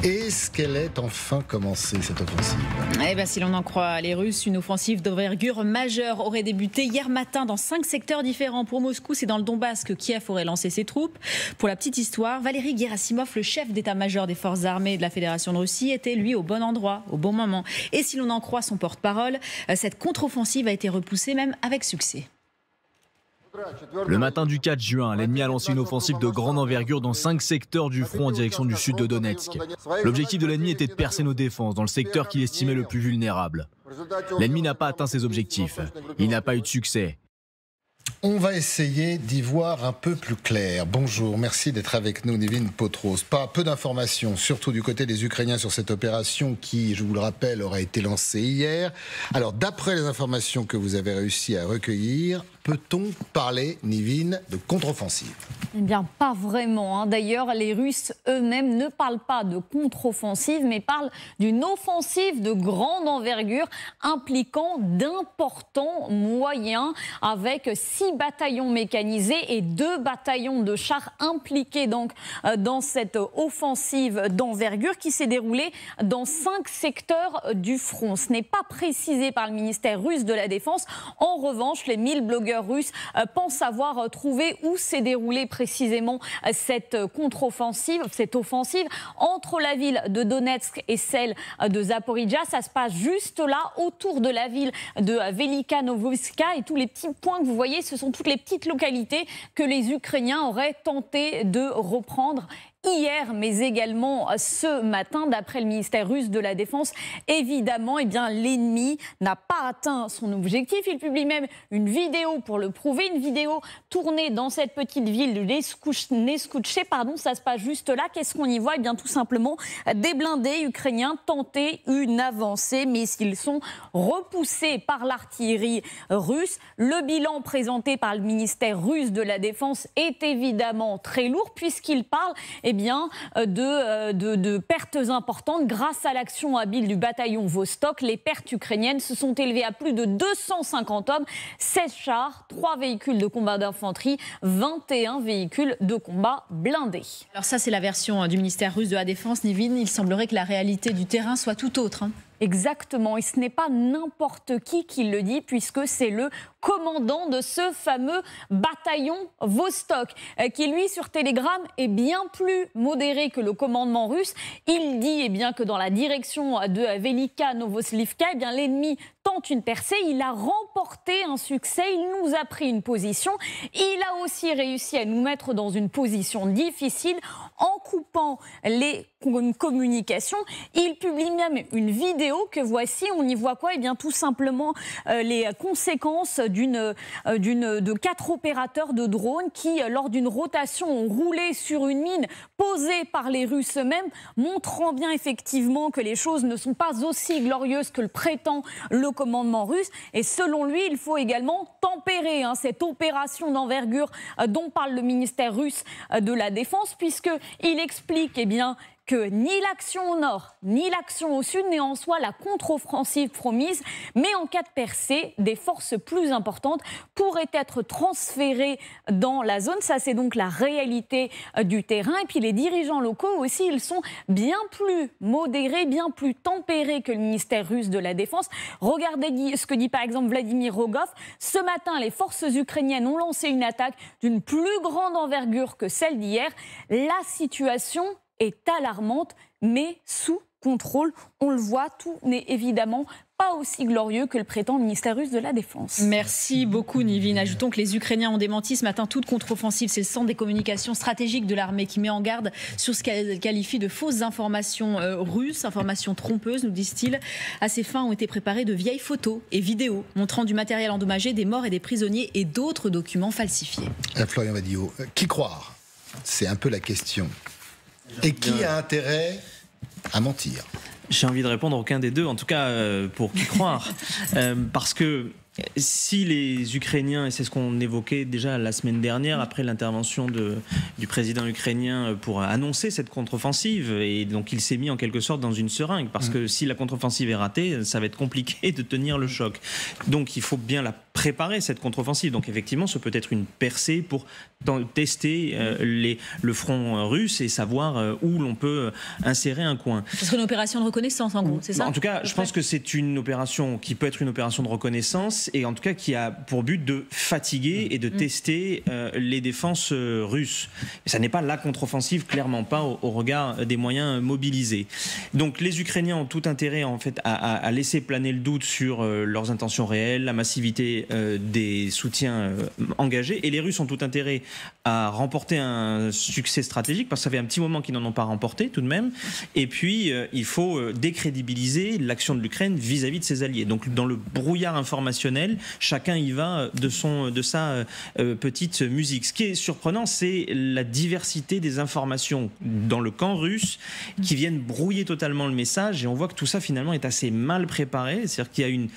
Est-ce qu'elle est enfin commencée, cette offensive? Eh bien, si l'on en croit les Russes, une offensive d'envergure majeure aurait débuté hier matin dans 5 secteurs différents. Pour Moscou, c'est dans le Donbass que Kiev aurait lancé ses troupes. Pour la petite histoire, Valéry Gerasimov, le chef d'état-major des forces armées de la Fédération de Russie, était lui au bon endroit, au bon moment. Et si l'on en croit son porte-parole, cette contre-offensive a été repoussée même avec succès. Le matin du 4 juin, l'ennemi a lancé une offensive de grande envergure dans 5 secteurs du front en direction du sud de Donetsk. L'objectif de l'ennemi était de percer nos défenses dans le secteur qu'il estimait le plus vulnérable. L'ennemi n'a pas atteint ses objectifs. Il n'a pas eu de succès. On va essayer d'y voir un peu plus clair. Bonjour, merci d'être avec nous, Nevin Potros. Peu d'informations, surtout du côté des Ukrainiens sur cette opération qui, je vous le rappelle, aura été lancée hier. Alors, d'après les informations que vous avez réussi à recueillir, peut-on parler, Nevin, de contre-offensive? Eh bien, pas vraiment. D'ailleurs, les Russes eux-mêmes ne parlent pas de contre-offensive, mais parlent d'une offensive de grande envergure impliquant d'importants moyens, avec 6 bataillons mécanisés et 2 bataillons de chars impliqués donc dans cette offensive d'envergure qui s'est déroulée dans 5 secteurs du front. Ce n'est pas précisé par le ministère russe de la Défense. En revanche, les 1000 blogueurs russes pensent avoir trouvé où s'est déroulée précisément cette contre-offensive, cette offensive entre la ville de Donetsk et celle de Zaporijjia. Ça se passe juste là, autour de la ville de Velika Novossivka, et tous les petits points que vous voyez, ce sont toutes les petites localités que les Ukrainiens auraient tenté de reprendre hier, mais également ce matin. D'après le ministère russe de la Défense, évidemment, l'ennemi n'a pas atteint son objectif. Il publie même une vidéo pour le prouver, une vidéo tournée dans cette petite ville de Neskouché. Ça se passe juste là. Qu'est-ce qu'on y voit? Tout simplement des blindés ukrainiens tenter une avancée, mais ils sont repoussés par l'artillerie russe. Le bilan présenté par le ministère russe de la Défense est évidemment très lourd, puisqu'il parle de pertes importantes. Grâce à l'action habile du bataillon Vostok, les pertes ukrainiennes se sont élevées à plus de 250 hommes, 16 chars, 3 véhicules de combat d'infanterie, 21 véhicules de combat blindés. Alors ça, c'est la version du ministère russe de la Défense. Nevin, il semblerait que la réalité du terrain soit tout autre. Exactement, et ce n'est pas n'importe qui le dit, puisque c'est le commandant de ce fameux bataillon Vostok, qui lui sur Telegram est bien plus modéré que le commandement russe. Il dit que dans la direction de Velika Novossivka, l'ennemi tente une percée, il a remporté un succès, il nous a pris une position, il a aussi réussi à nous mettre dans une position difficile en coupant les communications. Il publie même une vidéo que voici. On y voit quoi? Tout simplement les conséquences de 4 opérateurs de drones qui, lors d'une rotation, ont roulé sur une mine posée par les Russes eux-mêmes, montrant bien effectivement que les choses ne sont pas aussi glorieuses que le prétend le commandement russe. Et selon lui, il faut également tempérer cette opération d'envergure dont parle le ministère russe de la Défense, puisqu'il explique que ni l'action au nord, ni l'action au sud n'est en soi la contre-offensive promise, mais en cas de percée, des forces plus importantes pourraient être transférées dans la zone. Ça, c'est donc la réalité du terrain. Et puis les dirigeants locaux aussi, ils sont bien plus modérés, bien plus tempérés que le ministère russe de la Défense. Regardez ce que dit par exemple Vladimir Rogov. Ce matin, les forces ukrainiennes ont lancé une attaque d'une plus grande envergure que celle d'hier. La situation est alarmante, mais sous contrôle. On le voit, tout n'est évidemment pas aussi glorieux que le prétend le ministère russe de la Défense. Merci beaucoup, Nevin. Ajoutons que les Ukrainiens ont démenti ce matin toute contre-offensive. C'est le centre des communications stratégiques de l'armée qui met en garde sur ce qu'elle qualifie de fausses informations russes, informations trompeuses, nous disent-ils. À ces fins ont été préparées de vieilles photos et vidéos montrant du matériel endommagé, des morts et des prisonniers et d'autres documents falsifiés. Florian Badillot, qui croire? C'est un peu la question. Et qui a intérêt à mentir? J'ai envie de répondre aucun des deux, en tout cas pour qui croire. Parce que si les Ukrainiens, et c'est ce qu'on évoquait déjà la semaine dernière après l'intervention du président ukrainien pour annoncer cette contre-offensive, et donc il s'est mis en quelque sorte dans une seringue, parce que si la contre-offensive est ratée, ça va être compliqué de tenir le choc. Donc il faut bien la préparer cette contre-offensive. Donc effectivement, ce peut être une percée pour tester le front russe et savoir où l'on peut insérer un coin. Ce serait une opération de reconnaissance, en gros, c'est ça? En tout cas, je pense que c'est une opération qui peut être une opération de reconnaissance et en tout cas qui a pour but de fatiguer et de tester les défenses russes. Mais ça n'est pas la contre-offensive, clairement pas au regard des moyens mobilisés. Donc les Ukrainiens ont tout intérêt en fait à laisser planer le doute sur leurs intentions réelles, la massivité des soutiens engagés, et les Russes ont tout intérêt à remporter un succès stratégique parce que ça fait un petit moment qu'ils n'en ont pas remporté tout de même. Et puis il faut décrédibiliser l'action de l'Ukraine vis-à-vis de ses alliés. Donc dans le brouillard informationnel, chacun y va de sa petite musique. Ce qui est surprenant, c'est la diversité des informations dans le camp russe qui viennent brouiller totalement le message, et on voit que tout ça finalement est assez mal préparé, c'est-à-dire qu'il y a une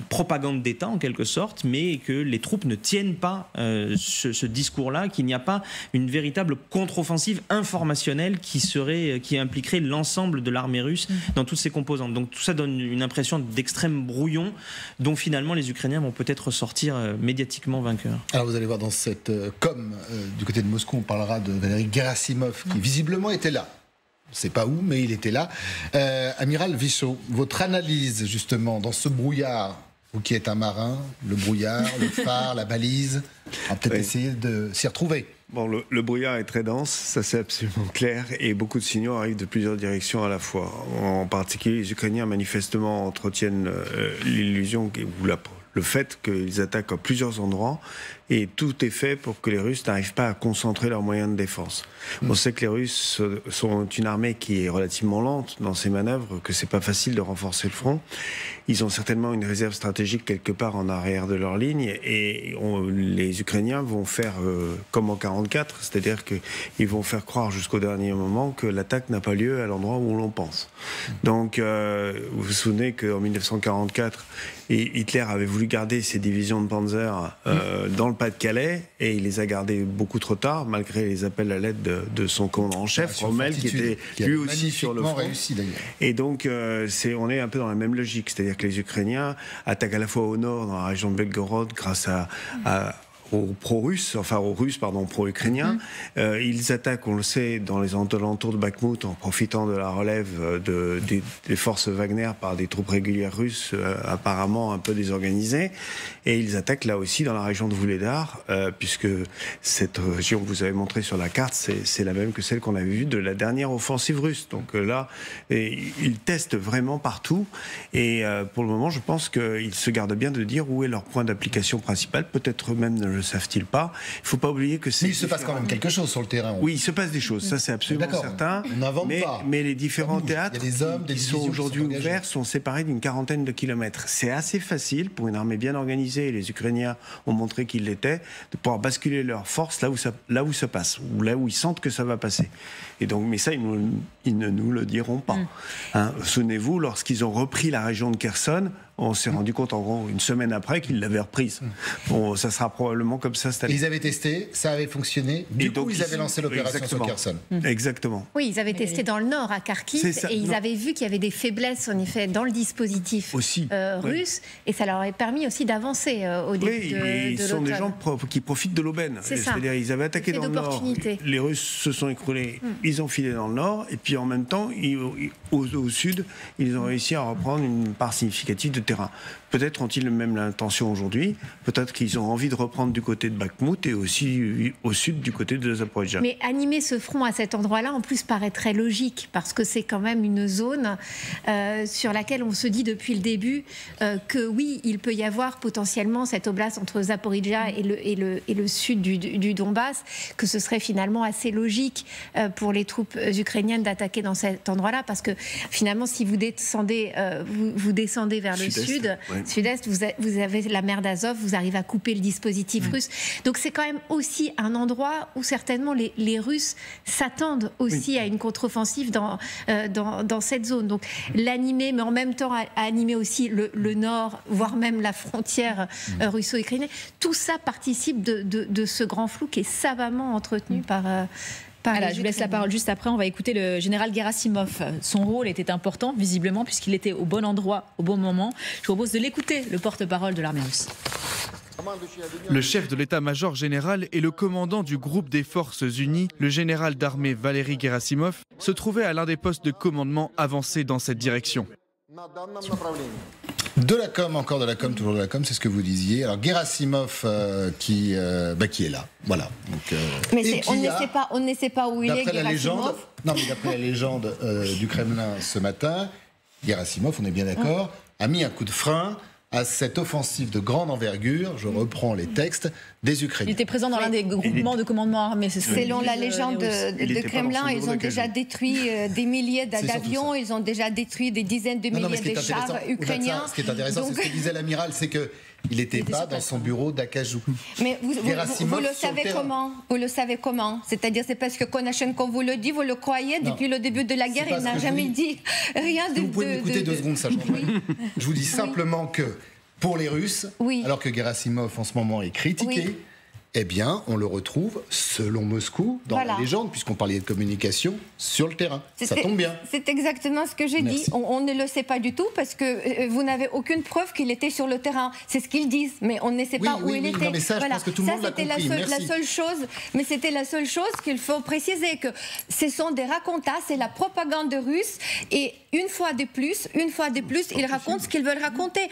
propagande d'État en quelque sorte, mais que les troupes ne tiennent pas ce discours-là, qu'il n'y a pas une véritable contre-offensive informationnelle qui impliquerait l'ensemble de l'armée russe dans toutes ses composantes. Donc tout ça donne une impression d'extrême brouillon dont finalement les Ukrainiens vont peut-être ressortir médiatiquement vainqueurs. Alors vous allez voir dans cette com du côté de Moscou, on parlera de Valéry Gerasimov qui visiblement était là. On ne sait pas où, mais il était là. Amiral Vichot, votre analyse justement dans ce brouillard, vous qui êtes un marin, le brouillard, le phare, la balise, on va peut-être essayer de s'y retrouver. Bon, le brouillard est très dense, ça c'est absolument clair, et beaucoup de signaux arrivent de plusieurs directions à la fois. En particulier, les Ukrainiens manifestement entretiennent l'illusion ou le fait qu'ils attaquent à plusieurs endroits, et tout est fait pour que les Russes n'arrivent pas à concentrer leurs moyens de défense. On sait que les Russes sont une armée qui est relativement lente dans ses manœuvres, que c'est pas facile de renforcer le front. Ils ont certainement une réserve stratégique quelque part en arrière de leur ligne, et les Ukrainiens vont faire comme en 1944, c'est-à-dire qu'ils vont faire croire jusqu'au dernier moment que l'attaque n'a pas lieu à l'endroit où l'on pense. Donc, vous vous souvenez qu'en 1944, Hitler avait voulu garder ses divisions de Panzer dans le Pas-de-Calais, et il les a gardées beaucoup trop tard, malgré les appels à l'aide de son commandant en chef, Rommel, qui était lui aussi sur le front. Réussi, et donc, on est un peu dans la même logique, c'est-à-dire que les Ukrainiens attaquent à la fois au nord, dans la région de Belgorod, grâce aux pro-russes, enfin aux Russes, pardon, pro-ukrainiens. Ils attaquent, on le sait, dans les alentours de Bakhmout en profitant de la relève des forces Wagner par des troupes régulières russes apparemment un peu désorganisées. Et ils attaquent là aussi dans la région de Vuhledar, puisque cette région que vous avez montrée sur la carte, c'est la même que celle qu'on avait vue de la dernière offensive russe. Donc là, ils testent vraiment partout. Et pour le moment, je pense qu'ils se gardent bien de dire où est leur point d'application principal. Peut-être même ne le savent-ils pas. Il ne faut pas oublier que c'est... Mais il se passe quand même quelque chose sur le terrain. Oui, il se passe des choses, ça c'est absolument certain. On n'invente pas. Mais les différents théâtres qui sont aujourd'hui ouverts sont séparés d'une quarantaine de kilomètres. C'est assez facile pour une armée bien organisée, et les Ukrainiens ont montré qu'ils l'étaient, de pouvoir basculer leurs forces là où ça passe, ou là où ils sentent que ça va passer. Et donc, mais ça, ils ne nous le diront pas. Souvenez-vous, lorsqu'ils ont repris la région de Kherson, on s'est rendu compte en gros une semaine après qu'ils l'avaient reprise. Bon, ça sera probablement comme ça cette année. Ils avaient testé, ça avait fonctionné. Du coup, ils avaient lancé l'opération sur Kherson. Exactement. Oui, ils avaient testé dans le nord, à Kharkiv, et ils avaient vu qu'il y avait des faiblesses, en effet, dans le dispositif russe, et ça leur avait permis aussi d'avancer au début de l'automne. Ils sont des gens qui profitent de l'aubaine. C'est-à-dire, ils avaient attaqué dans le nord, les Russes se sont écroulés, ils ont filé dans le nord, et puis en même temps, au sud, ils ont réussi à reprendre une part significative de terrain. Peut-être ont-ils même l'intention aujourd'hui, peut-être qu'ils ont envie de reprendre du côté de Bakhmout et aussi au sud du côté de Zaporijia. Mais animer ce front à cet endroit-là, en plus, paraît très logique, parce que c'est quand même une zone sur laquelle on se dit depuis le début que oui, il peut y avoir potentiellement cette oblast entre Zaporijia et le sud du Donbass, que ce serait finalement assez logique pour les troupes ukrainiennes d'attaquer dans cet endroit-là, parce que finalement, si vous descendez, vous descendez vers le sud-est, vous avez la mer d'Azov, vous arrivez à couper le dispositif russe. Donc c'est quand même aussi un endroit où certainement les Russes s'attendent aussi à une contre-offensive dans cette zone. Donc l'animer, mais en même temps à animer aussi le nord, voire même la frontière russo-ukrainienne, tout ça participe de ce grand flou qui est savamment entretenu Je vous laisse la parole juste après. On va écouter le général Gerasimov. Son rôle était important, visiblement, puisqu'il était au bon endroit, au bon moment. Je vous propose de l'écouter, le porte-parole de l'armée russe. Le chef de l'état-major général et le commandant du groupe des forces unies, le général d'armée Valery Gerasimov, se trouvait à l'un des postes de commandement avancés dans cette direction. De la com, encore de la com, toujours de la com, c'est ce que vous disiez. Alors Gerasimov qui est là, voilà. Donc, mais on ne sait pas où il est, Gerasimov. D'après la légende du Kremlin ce matin, Gerasimov, on est bien d'accord, a mis un coup de frein à cette offensive de grande envergure, je reprends les textes, des Ukrainiens. Il était présent dans l'un des groupements de commandement armé. Selon la légende de Kremlin, ils ont déjà détruit des milliers d'avions, ils ont déjà détruit des dizaines de milliers de chars ukrainiens. Ce qui est intéressant, c'est ce que disait l'amiral, c'est que il n'était pas dans son bureau d'Akajou. Mais vous le savez comment? Vous le savez comment? C'est-à-dire, c'est parce que Konashenko vous le dit, vous le croyez. Depuis le début de la guerre, il n'a jamais dit rien de... Vous pouvez m'écouter 2 secondes, ça change rien. Je vous dis simplement que pour les Russes, alors que Gerasimov en ce moment est critiqué, eh bien, on le retrouve, selon Moscou, dans la légende, puisqu'on parlait de communication, sur le terrain. Ça tombe bien. C'est exactement ce que j'ai dit. On ne le sait pas du tout, parce que vous n'avez aucune preuve qu'il était sur le terrain. C'est ce qu'ils disent, mais on ne sait pas où il était. Non, mais ça, je pense que tout le monde l'a compris. La seule chose, mais c'était la seule chose qu'il faut préciser, que ce sont des racontas, c'est la propagande russe, et une fois de plus, ils racontent ce qu'ils veulent raconter.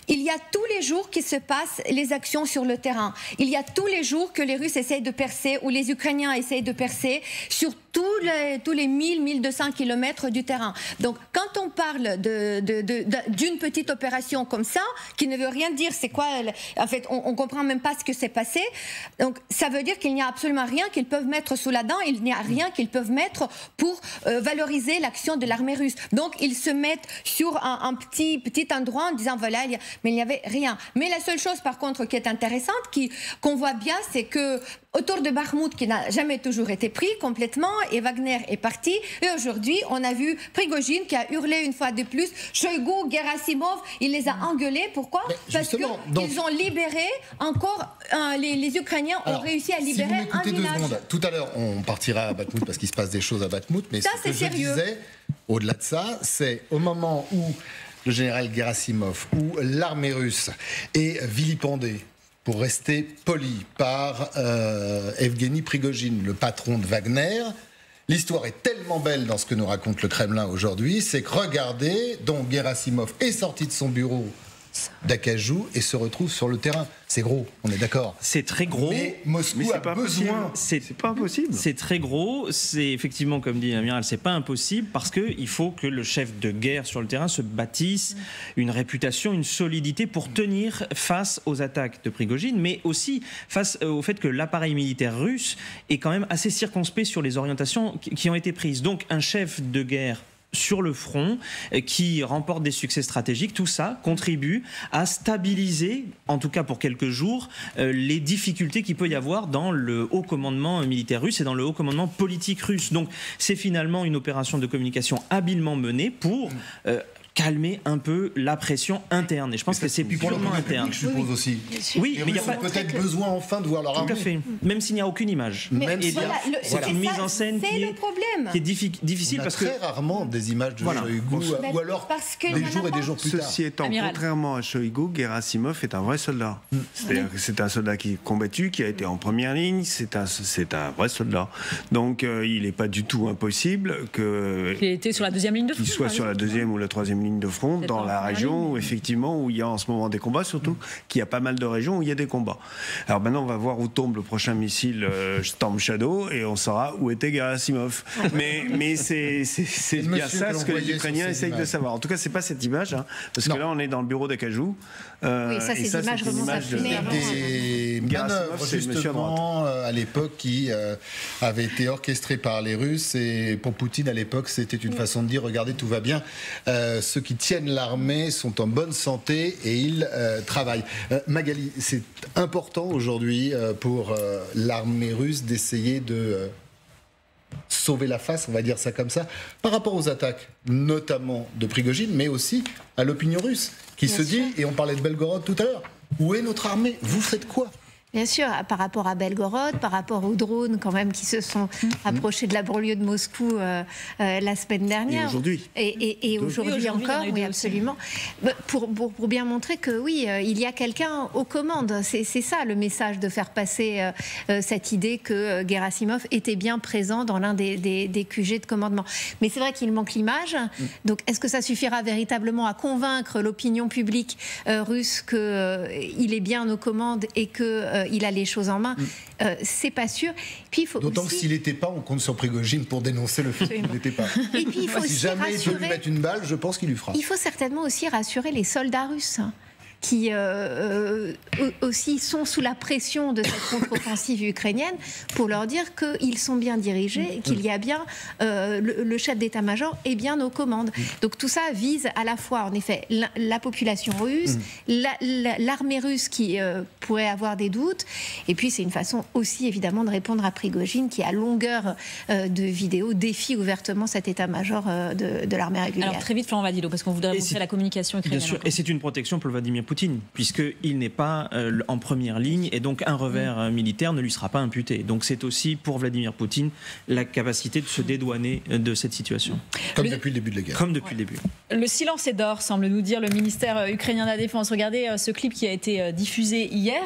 Il y a tous les jours qui se passent les actions sur le terrain. Il y a tous les jours que les Russes essayent de percer, ou les Ukrainiens essayent de percer, sur tous les 1000-1200 kilomètres du terrain. Donc, quand on parle d'une petite opération comme ça, qui ne veut rien dire, c'est quoi, en fait, on ne comprend même pas ce que s'est passé. Donc, ça veut dire qu'il n'y a absolument rien qu'ils peuvent mettre sous la dent, il n'y a rien qu'ils peuvent mettre pour valoriser l'action de l'armée russe. Donc, ils se mettent sur un petit endroit en disant, voilà, mais il n'y avait rien. Mais la seule chose, par contre, qui est intéressante, qu'on voit bien, c'est que autour de Bakhmout, qui n'a jamais toujours été pris complètement, et Wagner est parti. Et aujourd'hui, on a vu Prigojine qui a hurlé une fois de plus. Shoigu, Gerasimov, il les a engueulés. Pourquoi? Parce qu'ils ont libéré encore, les Ukrainiens ont réussi à libérer un village. 2 secondes. Tout à l'heure, on partira à Bakhmout parce qu'il se passe des choses à Bakhmout. Mais ça, ce que je disais, au-delà de ça, c'est au moment où le général Gerasimov, où l'armée russe est vilipendée, pour rester poli, par Evgeny Prigojine, le patron de Wagner. L'histoire est tellement belle dans ce que nous raconte le Kremlin aujourd'hui, c'est que regardez, donc Gerasimov est sorti de son bureau d'Akajou et se retrouve sur le terrain. C'est gros, on est d'accord. C'est très gros. Mais Moscou a besoin. C'est pas impossible. C'est très gros. C'est effectivement, comme dit l'amiral, c'est pas impossible parce qu'il faut que le chef de guerre sur le terrain se bâtisse une réputation, une solidité pour tenir face aux attaques de Prigojine, mais aussi face au fait que l'appareil militaire russe est quand même assez circonspect sur les orientations qui ont été prises. Donc un chef de guerre sur le front, qui remporte des succès stratégiques, tout ça contribue à stabiliser, en tout cas pour quelques jours, les difficultés qu'il peut y avoir dans le haut commandement militaire russe et dans le haut commandement politique russe. Donc c'est finalement une opération de communication habilement menée pour calmer un peu la pression interne. Et je pense que c'est purement interne. Je suppose aussi. Oui, mais il y a peut-être besoin enfin de voir leur armée. Tout à fait. Même s'il n'y a aucune image. C'est une mise en scène qui est difficile parce que très rarement des images de Shoigu ou alors des jours et des jours plus tard. Ceci étant, contrairement à Shoigu, Gerasimov est un vrai soldat. C'est-à-dire que c'est un soldat qui est combattu, qui a été en première ligne. C'est un vrai soldat. Donc il n'est pas du tout impossible qu'il était sur la deuxième ligne de front. Qu'il soit sur la deuxième ou la troisième ligne de front dans la région où effectivement où il y a en ce moment des combats, surtout qu'il y a pas mal de régions où il y a des combats. Alors maintenant on va voir où tombe le prochain missile Storm Shadow et on saura où était Gerasimov. Mais c'est bien ça ce que les Ukrainiens essayent de savoir. En tout cas c'est pas cette image parce que là on est dans le bureau d'Akajou. Oui, ça c'est une image des manœuvres justement à l'époque qui avaient été orchestrées par les Russes et pour Poutine à l'époque c'était une façon de dire regardez tout va bien. Ceux qui tiennent l'armée sont en bonne santé et ils travaillent. Magali, c'est important aujourd'hui pour l'armée russe d'essayer de sauver la face, on va dire ça comme ça, par rapport aux attaques, notamment de Prigojine, mais aussi à l'opinion russe, qui se dit, et on parlait de Belgorod tout à l'heure, où est notre armée? Vous faites quoi? Bien sûr, par rapport à Belgorod, par rapport aux drones quand même qui se sont approchés de la banlieue de Moscou la semaine dernière. Et aujourd'hui. Et aujourd'hui encore, oui, absolument. Pour bien montrer que oui, il y a quelqu'un aux commandes. C'est ça le message de faire passer cette idée que Gerasimov était bien présent dans l'un des QG de commandement. Mais c'est vrai qu'il manque l'image. Donc est-ce que ça suffira véritablement à convaincre l'opinion publique russe qu'il est bien aux commandes et que il a les choses en main, c'est pas sûr. Puis il faut d'autant aussi... que s'il n'était pas, on compte sur Prigojine pour dénoncer le fait qu'il n'était pas. Et puis il faut si jamais il peut lui mettre une balle, je pense qu'il lui fera. Il faut certainement aussi rassurer les soldats russes qui aussi sont sous la pression de cette contre-offensive ukrainienne pour leur dire qu'ils sont bien dirigés, qu'il y a bien le chef d'état-major est bien aux commandes. Donc tout ça vise à la fois en effet la population russe, l'armée russe qui pourrait avoir des doutes, et puis c'est une façon aussi évidemment de répondre à Prigojine qui à longueur de vidéos défie ouvertement cet état-major de l'armée régulière. Alors très vite Florent Vadillo, parce qu'on voudrait montrer la communication ukrainienne. Bien sûr, et c'est une protection pour Vladimir Poutine, puisqu'il n'est pas en première ligne, et donc un revers militaire ne lui sera pas imputé. Donc c'est aussi pour Vladimir Poutine la capacité de se dédouaner de cette situation. Comme depuis le début de la guerre. Comme depuis le début. Le silence est d'or, semble nous dire le ministère ukrainien de la Défense. Regardez ce clip qui a été diffusé hier,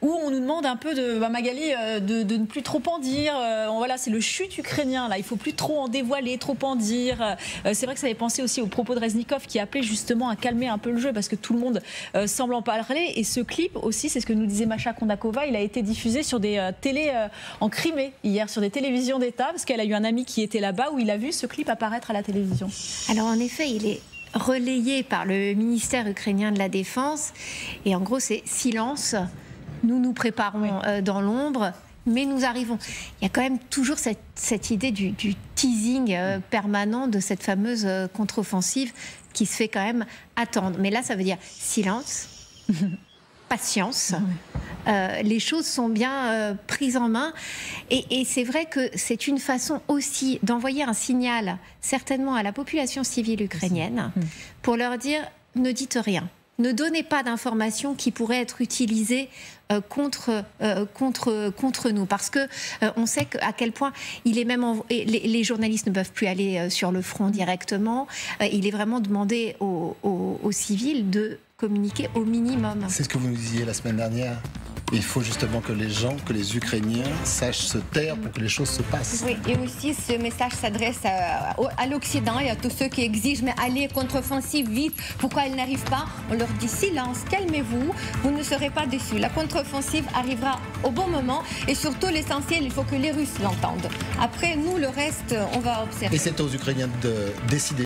où on nous demande un peu de Magali de ne plus trop en dire. Voilà, c'est le chute ukrainien, là. Il ne faut plus trop en dévoiler, trop en dire. C'est vrai que ça avait pensé aussi aux propos de Reznikov qui appelait justement à calmer un peu le jeu, parce que tout le monde semble en parler. Et ce clip aussi, c'est ce que nous disait Masha Kondakova, il a été diffusé sur des télés en Crimée hier, sur des télévisions d'État, parce qu'elle a eu un ami qui était là-bas où il a vu ce clip apparaître à la télévision. Alors en effet, il est relayé par le ministère ukrainien de la Défense, et en gros c'est silence, nous nous préparons dans l'ombre, mais nous arrivons. Il y a quand même toujours cette idée du teasing permanent de cette fameuse contre-offensive qui se fait quand même attendre. Mais là, ça veut dire silence, patience. Les choses sont bien prises en main. Et c'est vrai que c'est une façon aussi d'envoyer un signal, certainement à la population civile ukrainienne, pour leur dire ne dites rien. Ne donnez pas d'informations qui pourraient être utilisées contre nous, parce que on sait à quel point il est même les journalistes ne peuvent plus aller sur le front directement. Il est vraiment demandé aux civils de communiquer au minimum. C'est ce que vous nous disiez la semaine dernière. Il faut justement que les gens, que les Ukrainiens sachent se taire pour que les choses se passent. Oui, et aussi ce message s'adresse à l'Occident et à tous ceux qui exigent mais allez, contre-offensive, vite, pourquoi elle n'arrive pas? On leur dit silence, calmez-vous, vous ne serez pas déçus. La contre-offensive arrivera au bon moment, et surtout l'essentiel, il faut que les Russes l'entendent. Après, nous, le reste, on va observer. Et c'est aux Ukrainiens de décider.